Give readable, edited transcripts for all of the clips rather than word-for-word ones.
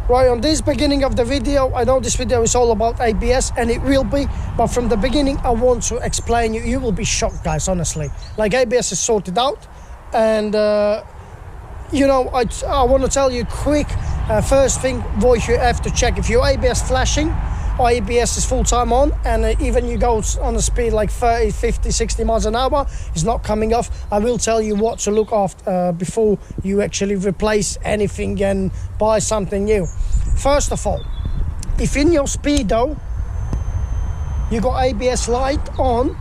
Right, on this beginning of the video, I know this video is all about ABS, and it will be, but from the beginning I want to explain you will be shocked, guys, honestly. Like, ABS is sorted out, and you know, I want to tell you quick, first thing what you have to check: if your ABS flashing or ABS is full-time on, and even you go on a speed like 30, 50, 60 miles an hour, it's not coming off. I will tell you what to look after before you actually replace anything and buy something new. First of all, if in your speedo you got ABS light on,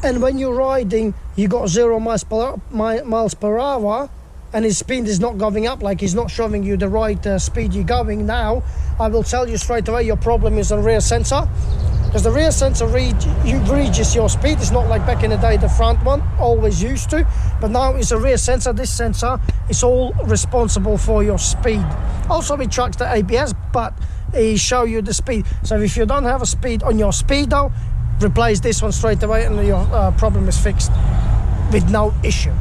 and when you're riding you got 0 miles per hour, and his speed is not going up, like he's not showing you the right speed you're going now, I will tell you straight away your problem is on rear sensor, because the rear sensor reads your speed. It's not like back in the day the front one always used to, but now it's a rear sensor. This sensor is all responsible for your speed. Also it tracks the ABS, but it show you the speed. So if you don't have a speed on your speedo, replace this one straight away and your problem is fixed with no issue.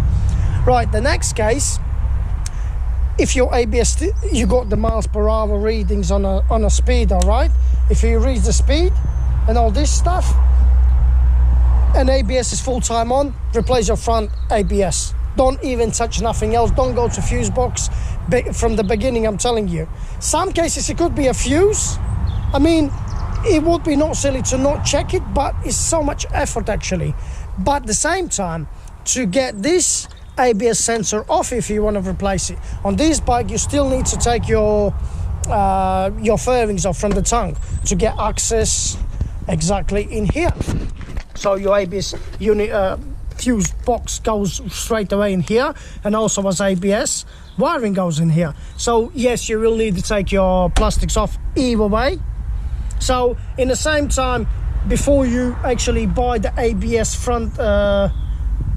Right, the next case, if your ABS, you got the miles per hour readings on a speedo, right? If you read the speed and all this stuff, and ABS is full-time on, replace your front ABS. Don't even touch nothing else. Don't go to fuse box from the beginning, I'm telling you. Some cases it could be a fuse. I mean, it would be not silly to not check it, but it's so much effort actually. But at the same time, to get this ABS sensor off, if you want to replace it on this bike, you still need to take your fairings off from the tongue to get access exactly in here. So your ABS unit fuse box goes straight away in here, and also as ABS wiring goes in here. So yes, you will need to take your plastics off either way. So in the same time, before you actually buy the ABS front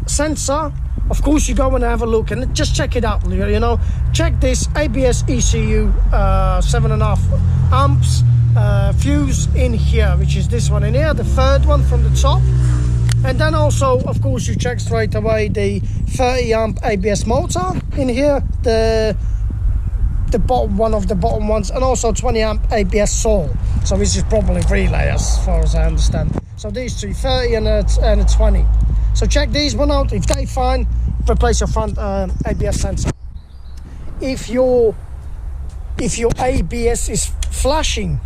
sensor, of course you go and have a look and just check it out, you know. Check this ABS ECU 7.5 amps fuse in here, which is this one in here, the third one from the top. And then also, of course, you check straight away the 30 amp ABS motor in here, the bottom one of the bottom ones, and also 20 amp ABS saw. So this is probably relay as far as I understand. So these two, 30 and a 20. So check these one out. If they fine, replace your front ABS sensor. If your ABS is flashing,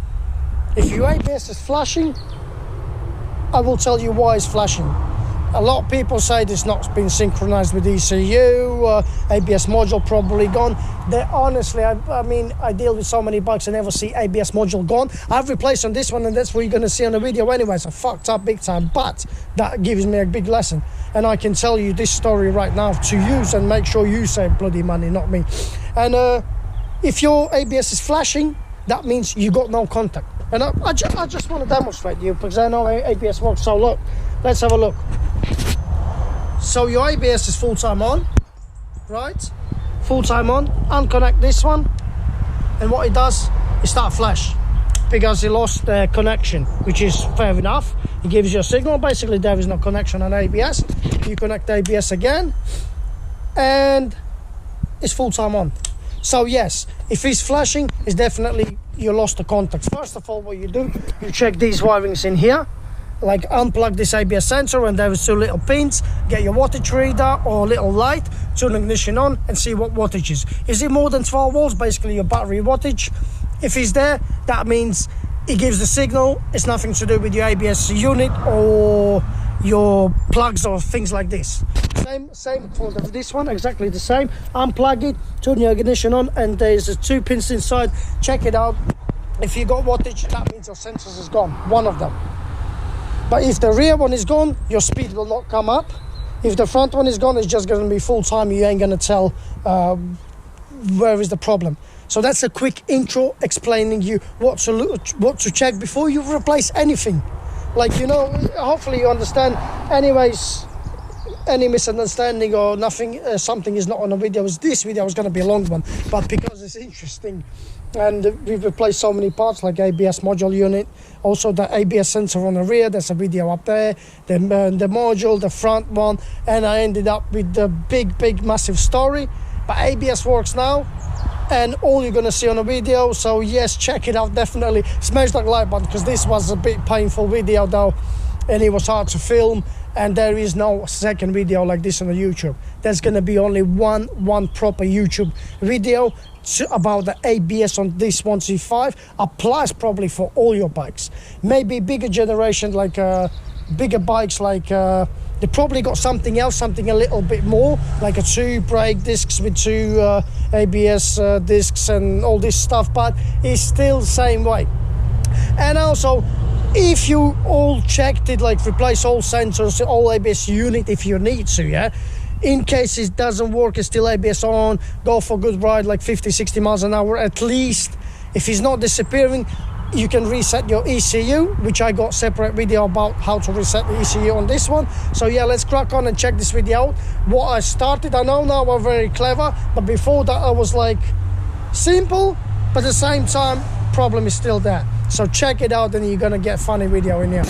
I will tell you why it's flashing. A lot of people say it's not been synchronized with ECU, ABS module probably gone. Honestly, I mean, I deal with so many bikes, I never see ABS module gone. I've replaced on this one, and that's what you're going to see on the video anyway. So fucked up big time, but that gives me a big lesson. And I can tell you this story right now to use and make sure you save bloody money, not me. And if your ABS is flashing, that means you got no contact. And I just want to demonstrate to you, because I know ABS works. So look, let's have a look. So your ABS is full-time on, right? Full-time on. Unconnect this one, and what it does is start flash, because it lost the connection, which is fair enough. It gives you a signal. Basically, there is no connection on ABS. You connect ABS again, and it's full-time on. So yes, if it's flashing, it's definitely you lost the contact. First of all, what you do, you check these wirings in here. Like, unplug this ABS sensor, and there is 2 little pins. Get your wattage reader or a little light, turn the ignition on and see what wattage is it more than 12 volts, basically your battery wattage. If it's there, that means it gives the signal. It's nothing to do with your ABS unit or your plugs or things like this. Same for this one, exactly the same. Unplug it, turn your ignition on, and there's 2 pins inside. Check it out. If you got wattage, that means your sensors is gone, one of them. But if the rear one is gone, your speed will not come up. If the front one is gone, it's just going to be full time. You ain't going to tell where is the problem. So that's a quick intro explaining you what to check before you replace anything. Like, you know, hopefully you understand. Anyways, any misunderstanding or nothing, something is not on a video. This video is going to be a long one, but because it's interesting, and we've replaced so many parts like ABS module unit, also the ABS sensor on the rear, there's a video up there, the module, the front one, and I ended up with the big massive story. But ABS works now. and all you're gonna see on a video. So yes, check it out, definitely smash that like button, because this was a bit painful video though, and it was hard to film, and there is no second video like this on the YouTube. There's gonna be only one proper YouTube video about the ABS on this 125. Applies probably for all your bikes. Maybe bigger generation, like bigger bikes, like they probably got something else, something a little bit more, like a 2 brake discs with 2 ABS discs and all this stuff, but it's still the same way. And also, if you all checked it, like replace all sensors, all ABS unit if you need to, yeah? In case it doesn't work, it's still ABS on, go for a good ride, like 50-60 miles an hour at least. If it's not disappearing, you can reset your ECU, which I got separate video about how to reset the ECU on this one. So yeah, let's crack on and check this video out. What I started, I know now I'm very clever, but before that I was like simple, but at the same time problem is still there. So check it out and you're gonna get a funny video in here.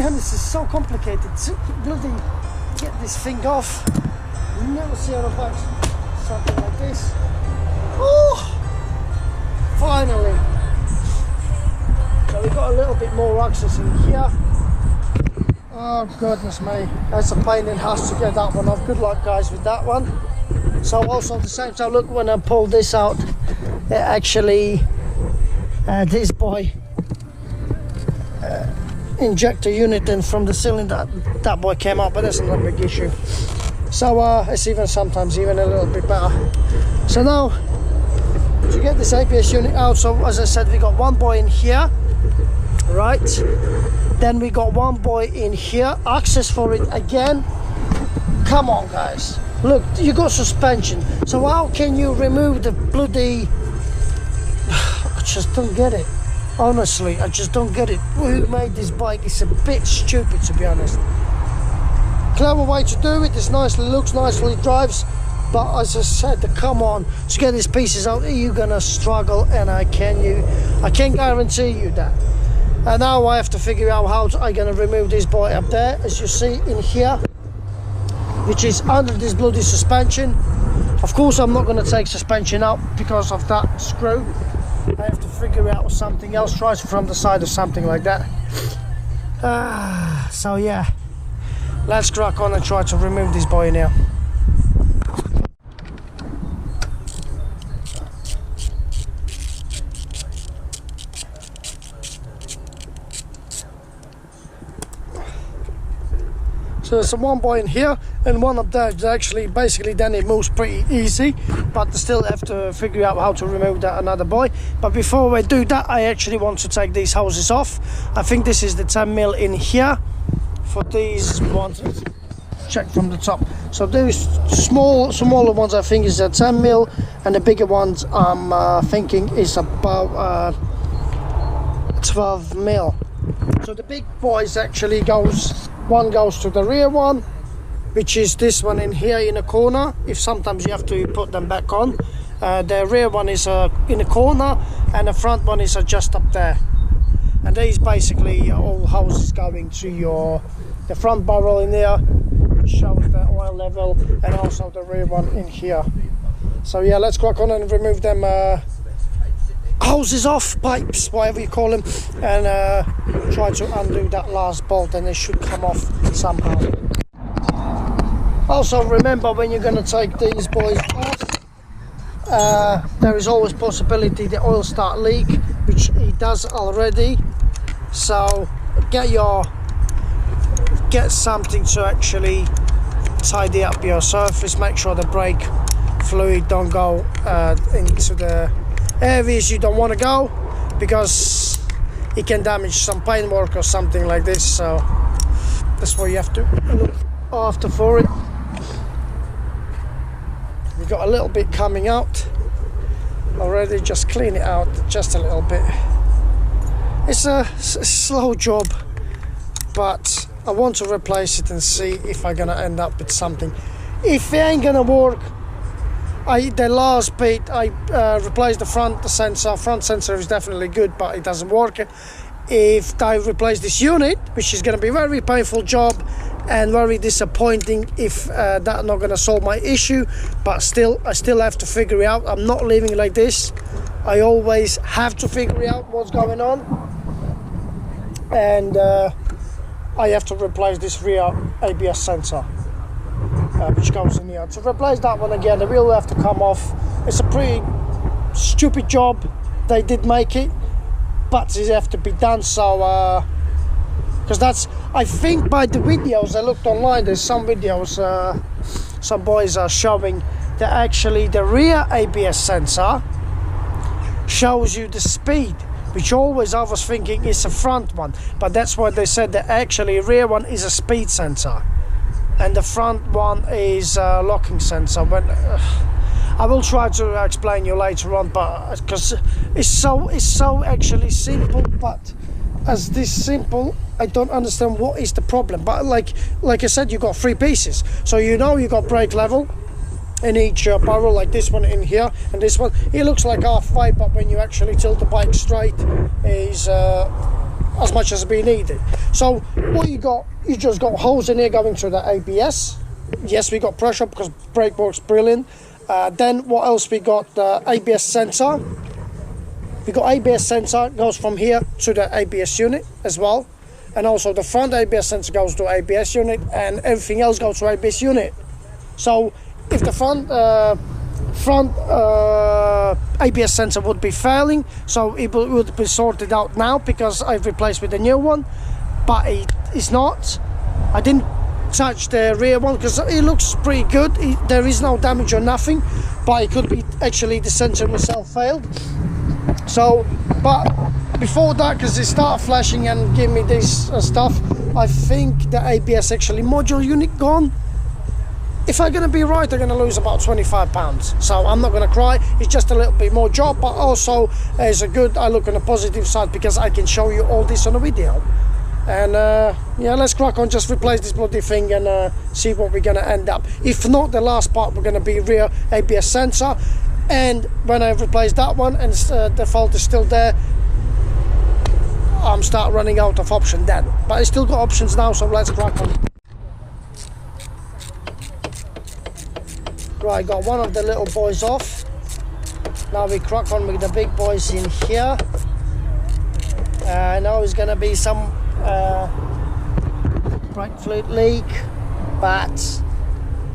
This is so complicated to bloody get this thing off. You never see on a bike something like this. Oh, finally. So we got a little bit more access in here. Oh goodness me, that's a pain in the ass to get that one off. Good luck guys with that one. So also at the same time, look, when I pull this out, it actually this boy injector unit in from the cylinder, that boy came out, but that's not a big issue. So it's even sometimes even a little bit better. So now to get this ABS unit out, so as I said, we got one boy in here, right? Then we got one boy in here, access for it again. Come on guys, look, you got suspension, so how can you remove the bloody I just don't get it. Honestly, I just don't get it. Who made this bike? It's a bit stupid, to be honest. Clever way to do it. It's nicely looks, nicely drives, but as I said, come on, to get these pieces out, you're gonna struggle, and I can guarantee you that. And now I have to figure out how I'm gonna remove this boy up there, as you see in here, which is under this bloody suspension. Of course, I'm not gonna take suspension out because of that screw. I have to figure out something else, try it from the side or something like that. So yeah, let's crack on and try to remove this boy now. So there's one boy in here and one up there. It's actually basically then it moves pretty easy, but still have to figure out how to remove that another boy. But before I do that, I actually want to take these hoses off. I think this is the 10mm in here for these ones. Let's check from the top. So those smaller ones I think is a 10mm, and the bigger ones I'm thinking is about 12mm. So the big boys actually one goes to the rear one, which is this one in here in the corner. If sometimes you have to put them back on. The rear one is in the corner, and the front one is just up there. And these basically all hoses going to the front barrel in there, which shows the oil level, and also the rear one in here. So yeah, let's crack on and remove them hoses off, pipes, whatever you call them, and try to undo that last bolt, and it should come off somehow. Also remember, when you're going to take these boys off, there is always possibility the oil start leak, which it does already. So get something to actually tidy up your surface. Make sure the brake fluid don't go into the areas you don't want to go, because it can damage some paintwork or something like this. So that's why you have to look after for it. You've got a little bit coming out already, just clean it out just a little bit. It's a slow job, but I want to replace it and see if I'm gonna end up with something. If it ain't gonna work, the last bit I replaced the front sensor. Front sensor is definitely good, but it doesn't work. If I replace this unit, which is gonna be a very painful job and very disappointing if that's not gonna solve my issue, but I still have to figure it out. I'm not living like this. I always have to figure out what's going on, and I have to replace this rear ABS sensor, which goes in here. To replace that one again, the wheel will have to come off. It's a pretty stupid job. They did make it, but it have to be done. So because I think by the videos I looked online, there's some videos some boys are showing that actually the rear ABS sensor shows you the speed, which always I was thinking is a front one, but that's why they said that actually rear one is a speed sensor and the front one is a locking sensor. But I will try to explain you later on, but because it's so actually simple, but as this simple, I don't understand what is the problem. But like I said, you got 3 pieces, so you got brake level in each barrel, like this one in here, and this one. It looks like halfway, but when you actually tilt the bike straight, is as much as be needed. So what you just got hose in here going to the ABS. Yes, we got pressure because brake works brilliant. Then what else we got? The ABS sensor. We got ABS sensor goes from here to the ABS unit as well, and also the front ABS sensor goes to ABS unit, and everything else goes to ABS unit. So if the front ABS sensor would be failing, so it would be sorted out now because I've replaced with a new one, but it's not. I didn't touch the rear one because it looks pretty good. There is no damage or nothing, but it could be actually the sensor itself failed. So, but before that, because it started flashing and giving me this stuff, I think the ABS actually module unit gone. If I'm going to be right, I'm going to lose about £25. So I'm not going to cry. It's just a little bit more job, but also it's a good, I look on the positive side because I can show you all this on a video. And yeah, let's crack on, just replace this bloody thing and see what we're going to end up. If not, the last part we're going to be rear ABS sensor. And when I replace that one and the fault is still there, I'm start running out of option then. But I still got options now, so let's crack on. Right, got one of the little boys off. Now we crack on with the big boys in here. Now it's gonna be some brake fluid leak, but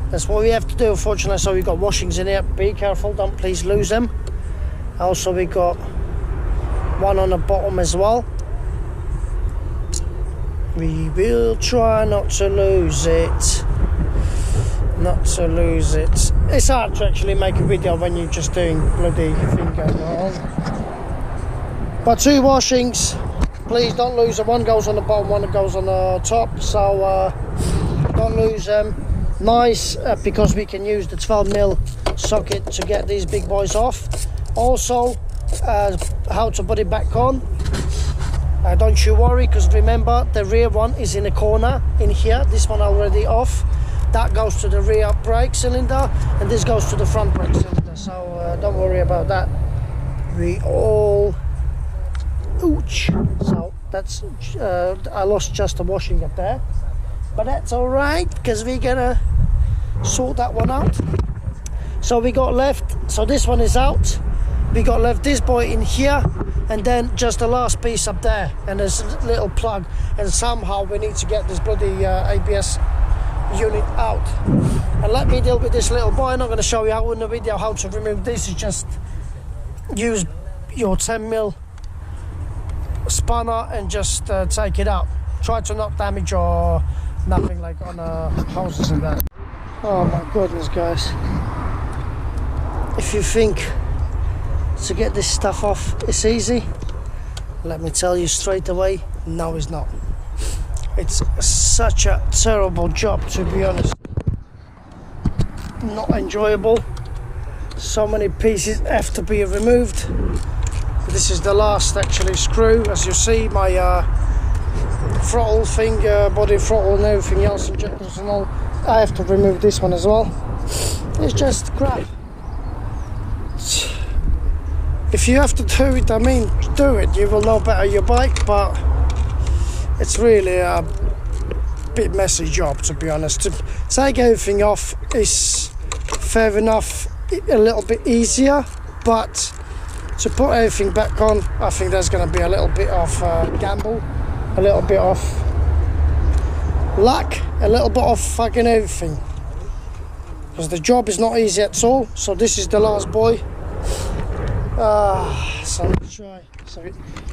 that's what we have to do, unfortunately. So we got washings in here. Be careful, don't please lose them. Also we got one on the bottom as well. We will try not to lose it. Not to lose it. It's hard to actually make a video when you're just doing bloody thing going on. But 2 washings, please don't lose them. One goes on the bottom, one goes on the top, so don't lose them. Nice, because we can use the 12mm socket to get these big boys off. Also, how to put it back on. Don't you worry, because remember the rear one is in the corner in here. This one already off. That goes to the rear brake cylinder, and this goes to the front brake cylinder, so don't worry about that. We all ouch. So that's I lost just the washing up there, but that's all right, because we're gonna sort that one out. So we got left, so this one is out. We got left this boy in here, and then just the last piece up there, and there's a little plug, and somehow we need to get this bloody ABS unit out. And let me deal with this little boy. I'm not going to show you how in the video how to remove this. You just use your 10mm spanner and just take it out. Try to not damage or nothing like on hoses and that. Oh my goodness, guys, if you think to get this stuff off it's easy, let me tell you straight away, no, it's not. It's such a terrible job, to be honest. Not enjoyable. So many pieces have to be removed. This is the last actually screw. As you see, my throttle thing, body throttle and everything else, injectors and all, I have to remove this one as well. It's just crap. If you have to do it, I mean, do it. You will know better your bike, but it's really a bit messy job, to be honest. To take everything off is fair enough, a little bit easier, but to put everything back on, I think there's going to be a little bit of gamble, a little bit of luck, a little bit of fucking everything, because the job is not easy at all. So this is the last boy. So let's try. So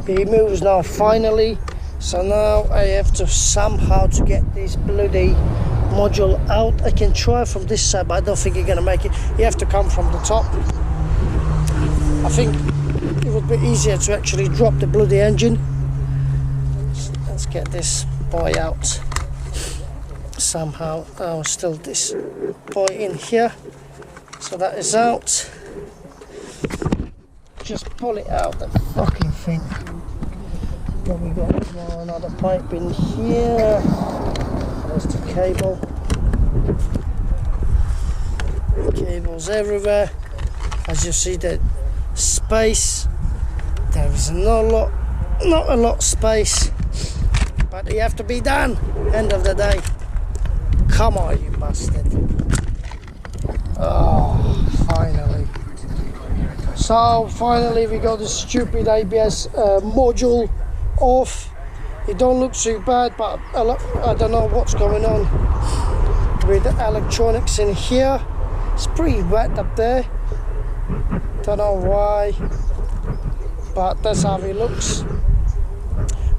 he moves now finally. So now I have to somehow to get this bloody module out. I can try from this side, but I don't think you're gonna make it. You have to come from the top. I think it would be easier to actually drop the bloody engine. Let's get this boy out somehow. Oh, still this boy in here. So that is out. Just pull it out, that fucking thing. Then we got another pipe in here. There's the cable. Cables everywhere. As you see, the space, there is not a lot of space, but you have to be done. End of the day. Come on, you bastard. Oh, finally. So finally we got this stupid ABS module off. It don't look too bad, but I don't know what's going on with the electronics in here. It's pretty wet up there. Don't know why, but that's how it looks.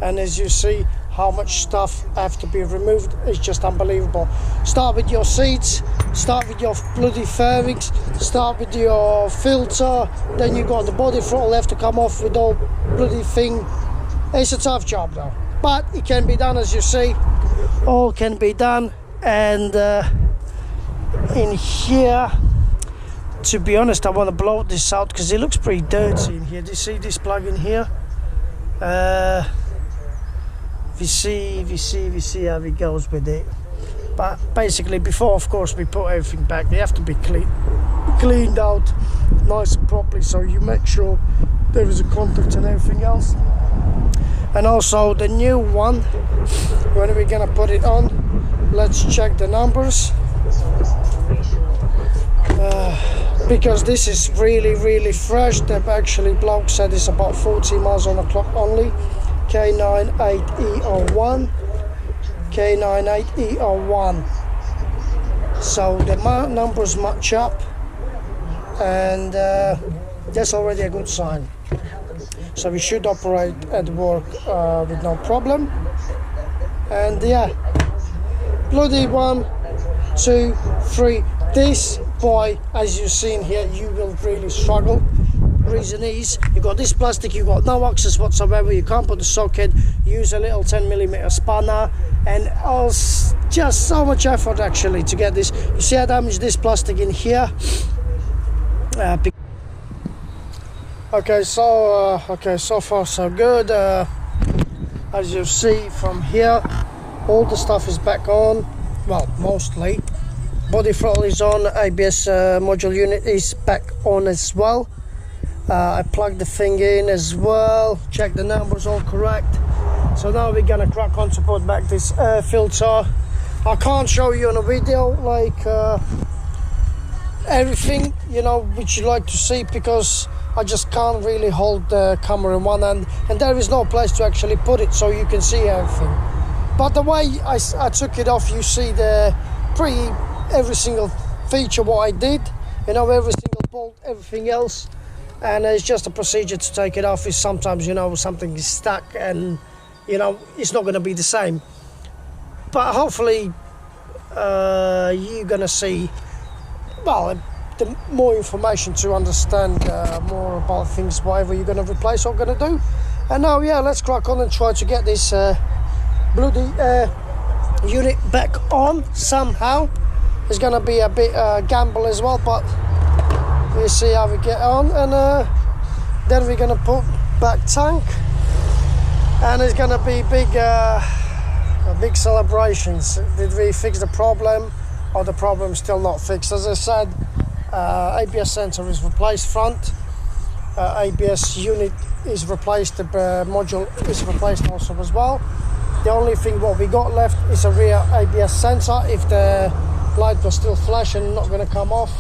And as you see, how much stuff have to be removed is just unbelievable. Start with your seats, start with your bloody fairings, start with your filter, then you got the body throttle have to come off with all bloody thing. It's a tough job though, but it can be done. As you see, all can be done. And in here, to be honest, I want to blow this out because it looks pretty dirty in here. Do you see this plug in here? We see how it goes with it. But basically, before, of course, we put everything back, they have to be cleaned out nice and properly, so you make sure there is a contact and everything else. And also the new one, when we're gonna put it on, let's check the numbers. Because this is really fresh. They've actually, bloke said it's about 40 miles on the clock only. K98ER1, K98ER1. So the numbers match up, and that's already a good sign. So we should operate at work with no problem. And yeah, bloody 1, 2, 3. This boy, as you've seen here, you will really struggle. reason is you got this plastic, you got no access whatsoever, you can't put the socket, use a little 10mm spanner, and just so much effort actually to get this. You see I damaged this plastic in here. Okay, so far so good. As you see from here, all the stuff is back on, well, mostly. Body throttle is on, ABS module unit is back on as well. I plugged the thing in as well, check the numbers all correct. So now we're gonna crack on to put back this air filter. I can't show you on a video like everything, you know, which you like to see, because I just can't really hold the camera in one hand, and there is no place to actually put it so you can see everything. But the way I took it off, you see every single feature what I did, you know, every single bolt, everything else. And it's just a procedure to take it off. Is sometimes, you know, something is stuck and, you know, it's not going to be the same. But hopefully you're going to see, well, the more information to understand more about things, whatever you're going to replace or going to do. And now, yeah, let's crack on and try to get this bloody unit back on somehow. It's going to be a bit gamble as well, but we'll see how we get on. And then we're going to put back tank, and it's going to be big celebrations. Did we fix the problem, or the problem still not fixed? As I said, ABS sensor is replaced, front ABS unit is replaced, the module is replaced also as well. The only thing what we got left is a rear ABS sensor, if the light was still flashing, not going to come off.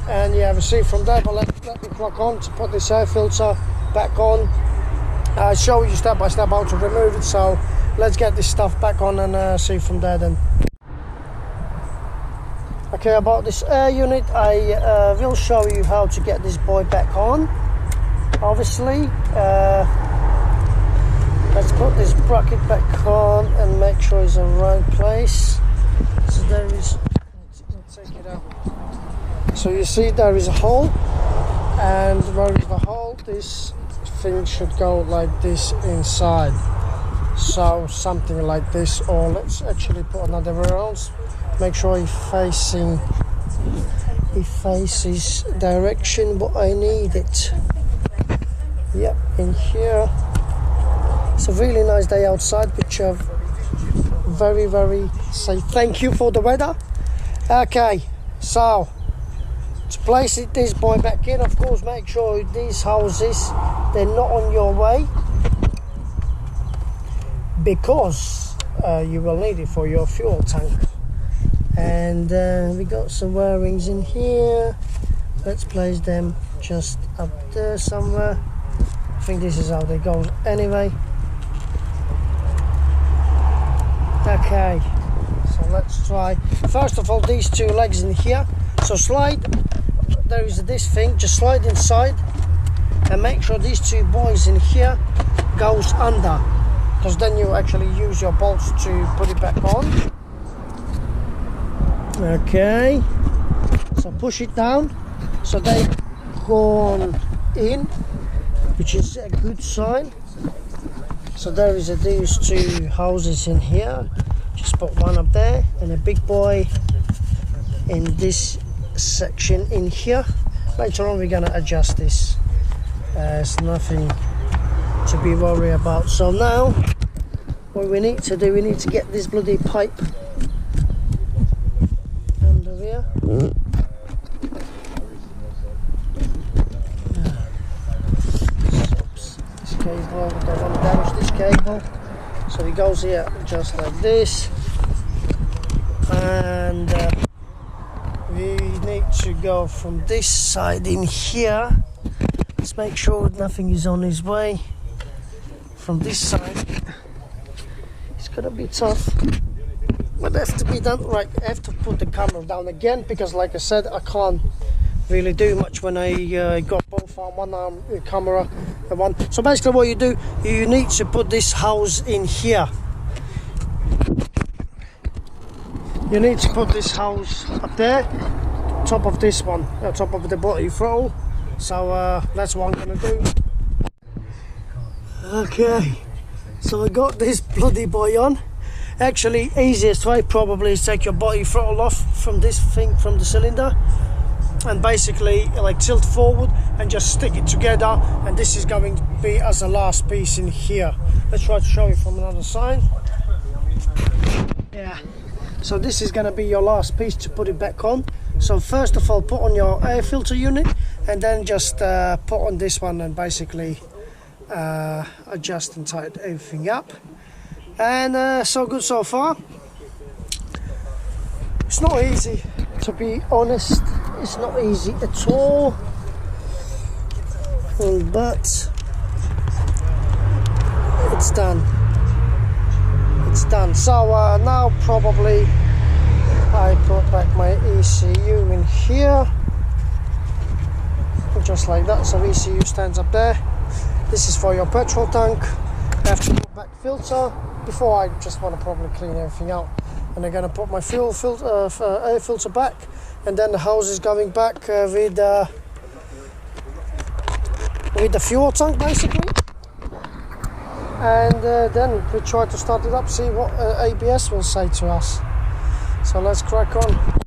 And yeah, we see from there. But let me crack on to put this air filter back on. I'll show you step by step how to remove it, so let's get this stuff back on and see from there then. Okay, about this air unit, I will show you how to get this boy back on. Obviously, let's put this bracket back on and make sure it's in the right place. So there is, let's take it out. So you see there is a hole, and where is the hole? This thing should go like this inside. So something like this, or let's actually put another around. Make sure he faces direction what I need it. Yep, in here. It's a really nice day outside, which I've very say thank you for the weather. Okay, so to place this boy back in, of course, make sure these houses, they're not on your way, because you will need it for your fuel tank. And we got some wirings in here. Let's place them just up there somewhere. I think this is how they go anyway. Okay, so let's try. First of all, these two legs in here. So slide, there is this thing, just slide inside and make sure these two boys in here goes under, because then you actually use your bolts to put it back on. Okay, so push it down so they gone in, which is a good sign. So there is these two houses in here. Just put one up there and a big boy in this section in here. Later on we're gonna adjust this. There's nothing to be worried about. So now what we need to do, we need to get this bloody pipe under here. This cable, we don't want to damage this cable. So it goes here just like this. And we need to go from this side in here. Let's make sure nothing is on his way. From this side, it's gonna be tough, but it has to be done right. I have to put the camera down again, because like I said, I can't really do much when I got both on one arm camera and one. So basically what you do, you need to put this house in here. You need to put this house up there, top of this one, top of the body throttle, So that's what I'm going to do. Okay, so I got this bloody boy on. Actually, easiest way probably is take your body throttle off from this thing, from the cylinder, and basically like tilt forward and just stick it together, and this is going to be as a last piece in here. Let's try to show you from another side. Yeah, so this is going to be your last piece to put it back on. So first of all, put on your air filter unit, and then just put on this one and basically adjust and tighten everything up. And so good so far. It's not easy, to be honest. It's not easy at all, but it's done. It's done. So now probably I put back my ECU in here, just like that. So ECU stands up there. This is for your petrol tank. I have to put back filter. Before, I just want to probably clean everything out, and I'm going to put my air filter back, and then the hose is going back with the fuel tank basically, and then we try to start it up, see what ABS will say to us. So let's crack on.